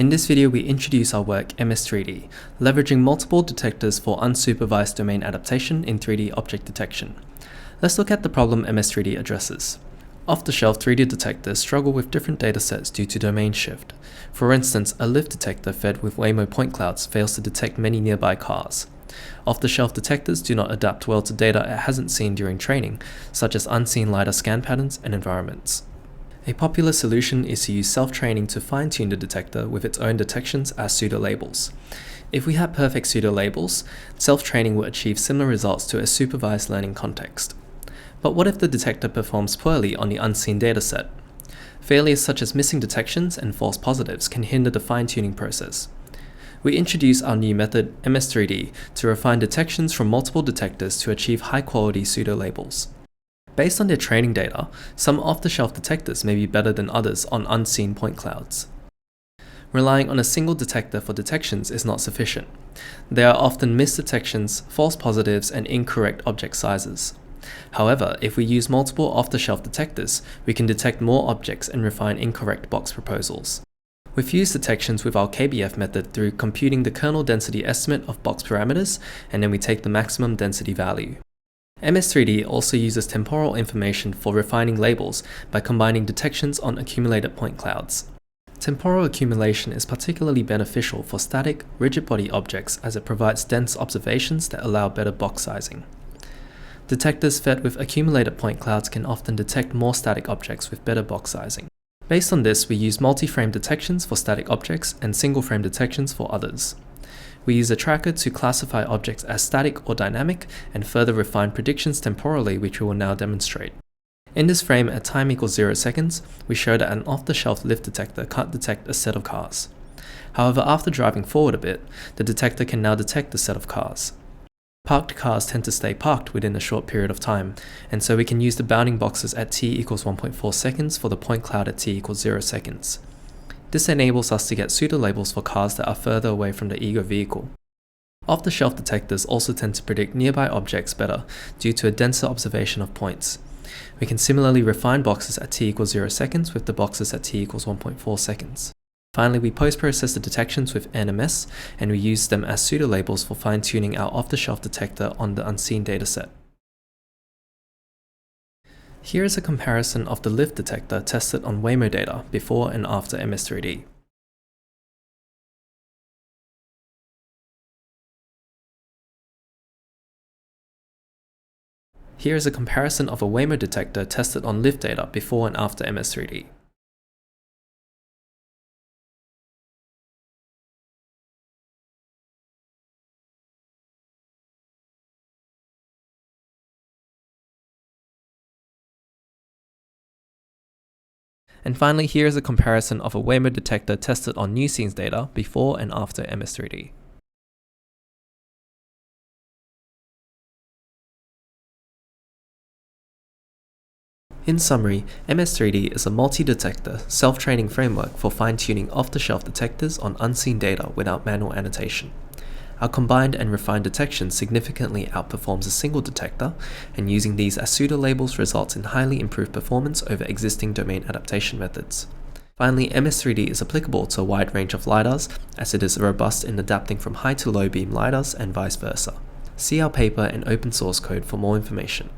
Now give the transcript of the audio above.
In this video, we introduce our work MS3D, leveraging multiple detectors for unsupervised domain adaptation in 3D object detection. Let's look at the problem MS3D addresses. Off-the-shelf 3D detectors struggle with different datasets due to domain shift. For instance, a lift detector fed with Waymo point clouds fails to detect many nearby cars. Off-the-shelf detectors do not adapt well to data it hasn't seen during training, such as unseen LiDAR scan patterns and environments. A popular solution is to use self-training to fine-tune the detector with its own detections as pseudo-labels. If we had perfect pseudo-labels, self-training would achieve similar results to a supervised learning context. But what if the detector performs poorly on the unseen dataset? Failures such as missing detections and false positives can hinder the fine-tuning process. We introduce our new method, MS3D, to refine detections from multiple detectors to achieve high-quality pseudo-labels. Based on their training data, some off-the-shelf detectors may be better than others on unseen point clouds. Relying on a single detector for detections is not sufficient. There are often missed detections, false positives, and incorrect object sizes. However, if we use multiple off-the-shelf detectors, we can detect more objects and refine incorrect box proposals. We fuse detections with our KBF method through computing the kernel density estimate of box parameters, and then we take the maximum density value. MS3D also uses temporal information for refining labels by combining detections on accumulated point clouds. Temporal accumulation is particularly beneficial for static, rigid body objects as it provides dense observations that allow better box sizing. Detectors fed with accumulated point clouds can often detect more static objects with better box sizing. Based on this, we use multi-frame detections for static objects and single-frame detections for others. We use a tracker to classify objects as static or dynamic and further refine predictions temporally, which we will now demonstrate. In this frame at time equals 0 seconds, we show that an off-the-shelf lift detector can't detect a set of cars. However, after driving forward a bit, the detector can now detect the set of cars. Parked cars tend to stay parked within a short period of time, and so we can use the bounding boxes at t equals 1.4 seconds for the point cloud at t equals 0 seconds. This enables us to get pseudo-labels for cars that are further away from the ego vehicle. Off-the-shelf detectors also tend to predict nearby objects better due to a denser observation of points. We can similarly refine boxes at t equals 0 seconds with the boxes at t equals 1.4 seconds. Finally, we post-process the detections with NMS, and we use them as pseudo-labels for fine-tuning our off-the-shelf detector on the unseen dataset. Here is a comparison of the lift detector tested on Waymo data before and after MS3D. Here is a comparison of a Waymo detector tested on lift data before and after MS3D. And finally, here is a comparison of a Waymo detector tested on new scenes data before and after MS3D. In summary, MS3D is a multi-detector, self-training framework for fine-tuning off-the-shelf detectors on unseen data without manual annotation. Our combined and refined detection significantly outperforms a single detector, and using these as pseudo-labels results in highly improved performance over existing domain adaptation methods. Finally, MS3D is applicable to a wide range of LiDARs, as it is robust in adapting from high to low beam LiDARs and vice versa. See our paper and open source code for more information.